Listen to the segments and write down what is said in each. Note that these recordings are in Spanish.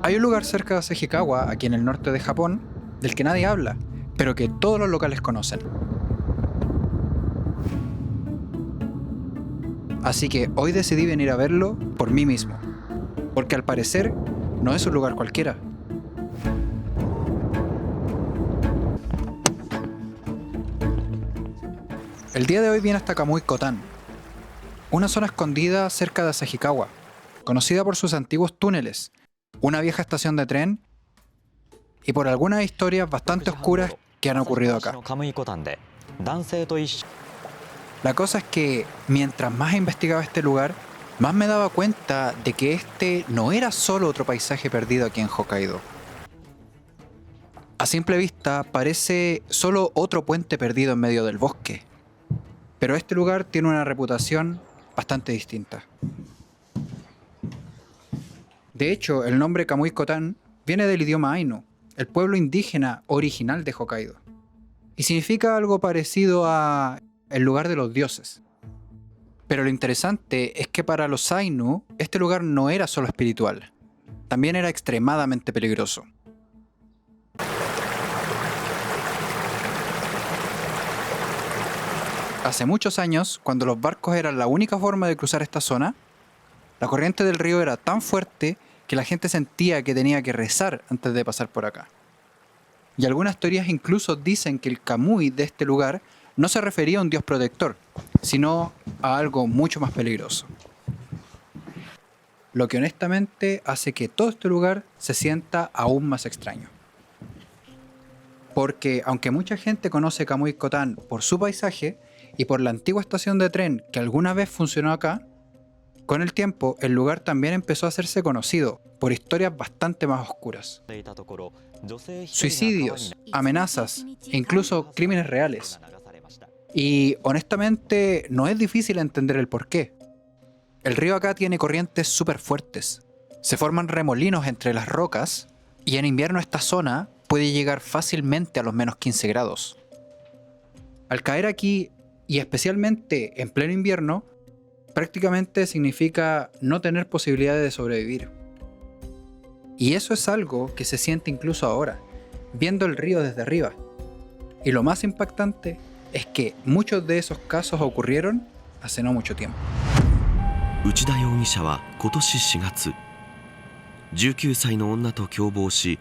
Hay un lugar cerca de Asahikawa, aquí en el norte de Japón, del que nadie habla, pero que todos los locales conocen. Así que hoy decidí venir a verlo por mí mismo, porque al parecer no es un lugar cualquiera. El día de hoy viene hasta Kamui Kotan, una zona escondida cerca de Asahikawa, conocida por sus antiguos túneles, una vieja estación de tren y por algunas historias bastante oscuras que han ocurrido acá. La cosa es que mientras más investigaba este lugar, más me daba cuenta de que este no era solo otro paisaje perdido aquí en Hokkaido. A simple vista parece solo otro puente perdido en medio del bosque, pero este lugar tiene una reputación bastante distinta. De hecho, el nombre Kamui Kotan viene del idioma Ainu, el pueblo indígena original de Hokkaido, y significa algo parecido a el lugar de los dioses. Pero lo interesante es que para los Ainu, este lugar no era solo espiritual, también era extremadamente peligroso. Hace muchos años, cuando los barcos eran la única forma de cruzar esta zona, la corriente del río era tan fuerte que la gente sentía que tenía que rezar antes de pasar por acá. Y algunas teorías incluso dicen que el Kamui de este lugar no se refería a un dios protector, sino a algo mucho más peligroso. Lo que honestamente hace que todo este lugar se sienta aún más extraño. Porque aunque mucha gente conoce Kamui Kotan por su paisaje y por la antigua estación de tren que alguna vez funcionó acá, con el tiempo el lugar también empezó a hacerse conocido por historias bastante más oscuras. Suicidios, amenazas e incluso crímenes reales. Y honestamente no es difícil entender el porqué. El río acá tiene corrientes súper fuertes. Se forman remolinos entre las rocas y en invierno esta zona puede llegar fácilmente a los menos 15 grados. Al caer aquí, y especialmente en pleno invierno, prácticamente significa no tener posibilidades de sobrevivir. Y eso es algo que se siente incluso ahora, viendo el río desde arriba. Y lo más impactante es que muchos de esos casos ocurrieron hace no mucho tiempo. 内田容疑者は今年4月、19歳の女と共謀し、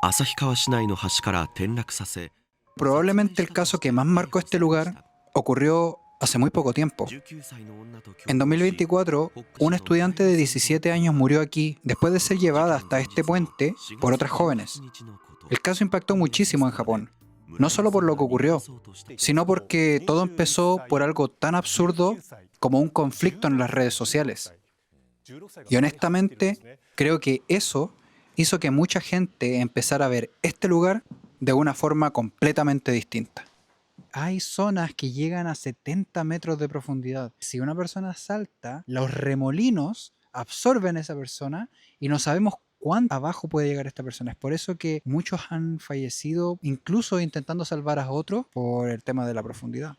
旭川市内の橋から転落させ。 Probablemente el caso que más marcó este lugar ocurrió hace muy poco tiempo. En 2024, una estudiante de 17 años murió aquí después de ser llevada hasta este puente por otras jóvenes. El caso impactó muchísimo en Japón, no solo por lo que ocurrió, sino porque todo empezó por algo tan absurdo como un conflicto en las redes sociales. Y honestamente, creo que eso hizo que mucha gente empezara a ver este lugar de una forma completamente distinta. Hay zonas que llegan a 70 metros de profundidad. Si una persona salta, los remolinos absorben a esa persona y no sabemos cuánto abajo puede llegar esta persona. Es por eso que muchos han fallecido, incluso intentando salvar a otros por el tema de la profundidad.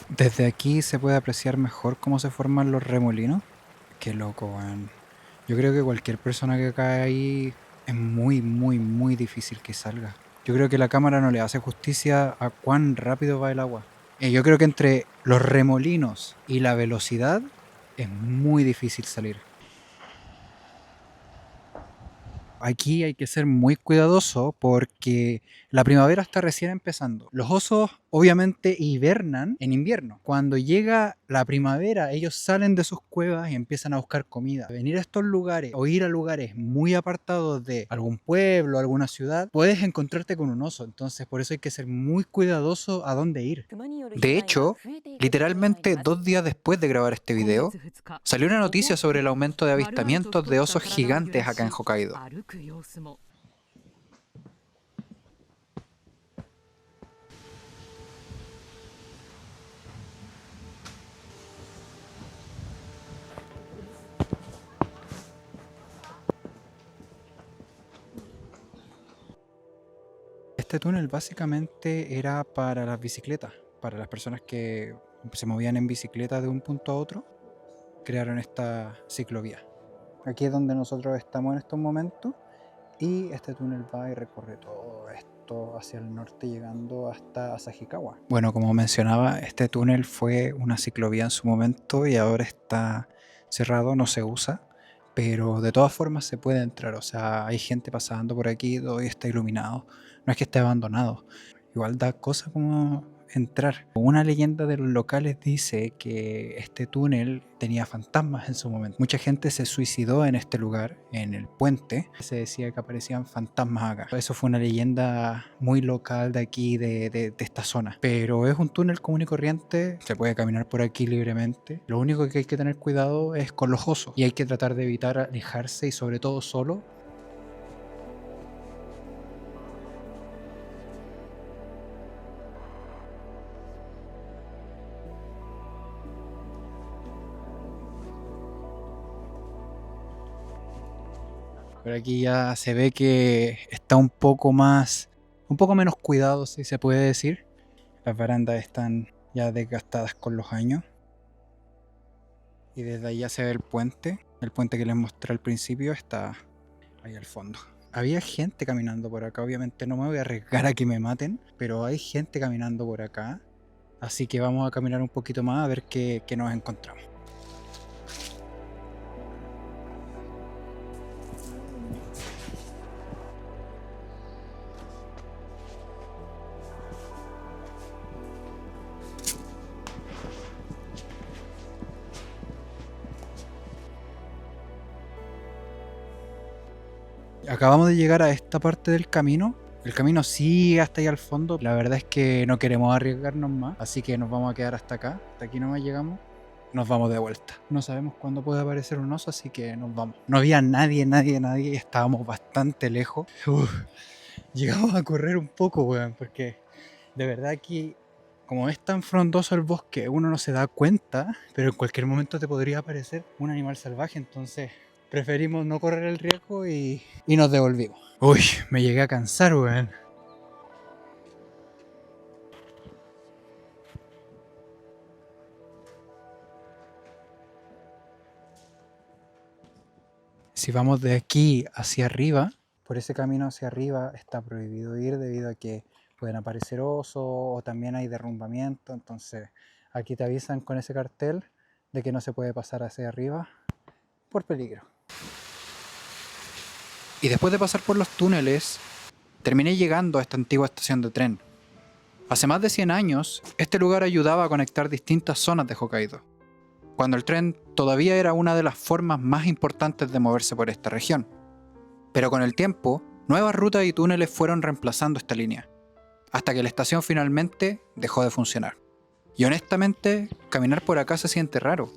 Desde aquí se puede apreciar mejor cómo se forman los remolinos. Qué loco, weón. Yo creo que cualquier persona que cae ahí es muy difícil que salga. Yo creo que la cámara no le hace justicia a cuán rápido va el agua. Yo creo que entre los remolinos y la velocidad es muy difícil salir. Aquí hay que ser muy cuidadoso porque la primavera está recién empezando. Los osos obviamente hibernan en invierno. Cuando llega la primavera, ellos salen de sus cuevas y empiezan a buscar comida. Venir a estos lugares o ir a lugares muy apartados de algún pueblo, alguna ciudad, puedes encontrarte con un oso. Entonces por eso hay que ser muy cuidadoso a dónde ir. De hecho, literalmente 2 días después de grabar este video, salió una noticia sobre el aumento de avistamientos de osos gigantes acá en Hokkaido. Este túnel básicamente era para las bicicletas, para las personas que se movían en bicicleta de un punto a otro, crearon esta ciclovía. Aquí es donde nosotros estamos en estos momentos y este túnel va y recorre todo esto hacia el norte llegando hasta Asahikawa. Bueno, como mencionaba, este túnel fue una ciclovía en su momento y ahora está cerrado, no se usa, pero de todas formas se puede entrar, o sea, hay gente pasando por aquí, todo está iluminado, no es que esté abandonado. Igual da cosa como entrar. Una leyenda de los locales dice que este túnel tenía fantasmas en su momento. Mucha gente se suicidó en este lugar, en el puente. Se decía que aparecían fantasmas acá. Eso fue una leyenda muy local de aquí, de esta zona. Pero es un túnel común y corriente, se puede caminar por aquí libremente. Lo único que hay que tener cuidado es con los osos y hay que tratar de evitar alejarse y sobre todo solo. Por aquí ya se ve que está un poco menos cuidado, si se puede decir. Las barandas están ya desgastadas con los años. Y desde ahí ya se ve el puente. El puente que les mostré al principio está ahí al fondo. Había gente caminando por acá, obviamente no me voy a arriesgar a que me maten, pero hay gente caminando por acá. Así que vamos a caminar un poquito más a ver qué nos encontramos. Acabamos de llegar a esta parte del camino. El camino sigue hasta ahí al fondo. La verdad es que no queremos arriesgarnos más, así que nos vamos a quedar hasta acá. Hasta aquí nomás llegamos. Nos vamos de vuelta. No sabemos cuándo puede aparecer un oso, así que nos vamos. No había nadie. Estábamos bastante lejos. Llegamos a correr un poco, weón, porque de verdad aquí, como es tan frondoso el bosque, uno no se da cuenta, pero en cualquier momento te podría aparecer un animal salvaje, entonces preferimos no correr el riesgo y nos devolvimos. Uy, me llegué a cansar, weón. Si vamos de aquí hacia arriba, por ese camino hacia arriba está prohibido ir debido a que pueden aparecer osos o también hay derrumbamiento, entonces aquí te avisan con ese cartel de que no se puede pasar hacia arriba por peligro. Y después de pasar por los túneles, terminé llegando a esta antigua estación de tren. Hace más de 100 años, este lugar ayudaba a conectar distintas zonas de Hokkaido, cuando el tren todavía era una de las formas más importantes de moverse por esta región. Pero con el tiempo, nuevas rutas y túneles fueron reemplazando esta línea, hasta que la estación finalmente dejó de funcionar. Y honestamente, caminar por acá se siente raro,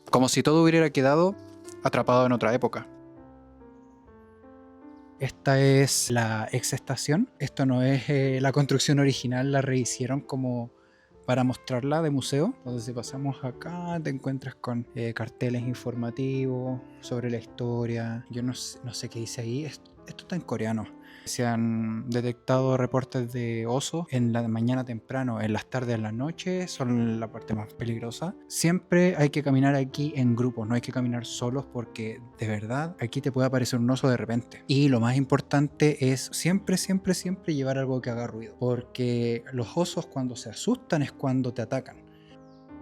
como si todo hubiera quedado atrapado en otra época. Esta es la ex estación. Esto no es la construcción original, la rehicieron como para mostrarla de museo. Entonces si pasamos acá te encuentras con carteles informativos sobre la historia. Yo no sé qué dice ahí. Esto está en coreano. Se han detectado reportes de osos en la mañana temprano, en las tardes, en las noches, son la parte más peligrosa. Siempre hay que caminar aquí en grupos, no hay que caminar solos porque de verdad aquí te puede aparecer un oso de repente. Y lo más importante es siempre llevar algo que haga ruido, porque los osos cuando se asustan es cuando te atacan.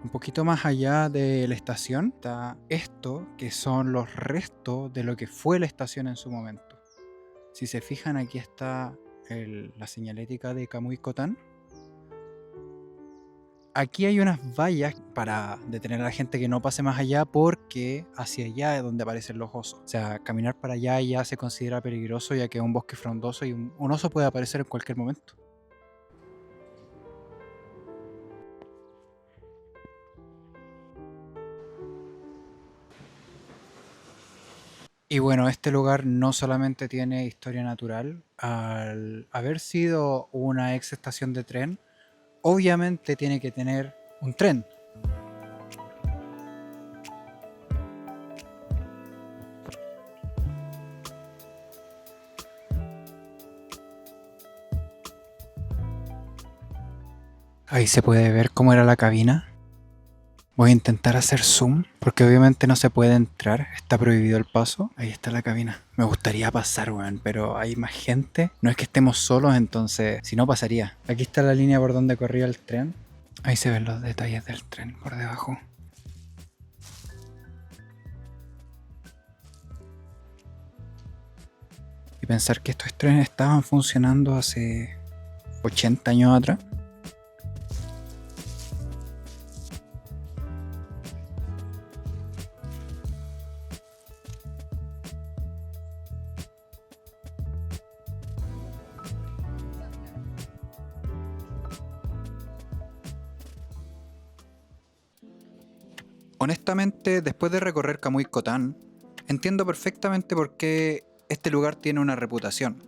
Un poquito más allá de la estación está esto, que son los restos de lo que fue la estación en su momento. Si se fijan, aquí está la señalética de Kamui-Kotan. Aquí hay unas vallas para detener a la gente que no pase más allá porque hacia allá es donde aparecen los osos. O sea, caminar para allá ya se considera peligroso ya que es un bosque frondoso y un oso puede aparecer en cualquier momento. Y bueno, este lugar no solamente tiene historia natural, al haber sido una ex estación de tren, obviamente tiene que tener un tren. Ahí se puede ver cómo era la cabina. Voy a intentar hacer zoom, porque obviamente no se puede entrar, está prohibido el paso. Ahí está la cabina. Me gustaría pasar, weón, pero hay más gente. No es que estemos solos, entonces, si no pasaría. Aquí está la línea por donde corría el tren. Ahí se ven los detalles del tren por debajo. Y pensar que estos trenes estaban funcionando hace 80 años atrás. Honestamente, después de recorrer Kamui-Kotan, entiendo perfectamente por qué este lugar tiene una reputación.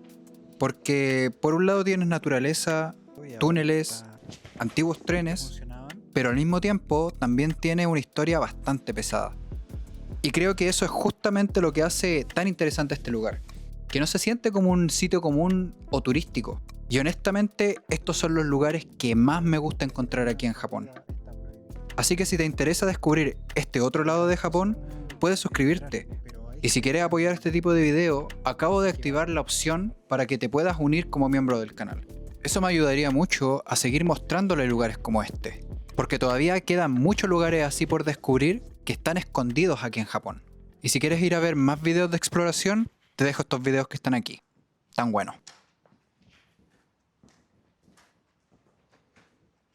Porque por un lado tienes naturaleza, túneles, antiguos trenes, pero al mismo tiempo también tiene una historia bastante pesada. Y creo que eso es justamente lo que hace tan interesante este lugar, que no se siente como un sitio común o turístico. Y honestamente, estos son los lugares que más me gusta encontrar aquí en Japón. Así que si te interesa descubrir este otro lado de Japón, puedes suscribirte. Y si quieres apoyar este tipo de video, acabo de activar la opción para que te puedas unir como miembro del canal. Eso me ayudaría mucho a seguir mostrándole lugares como este, porque todavía quedan muchos lugares así por descubrir que están escondidos aquí en Japón. Y si quieres ir a ver más videos de exploración, te dejo estos videos que están aquí. Tan buenos.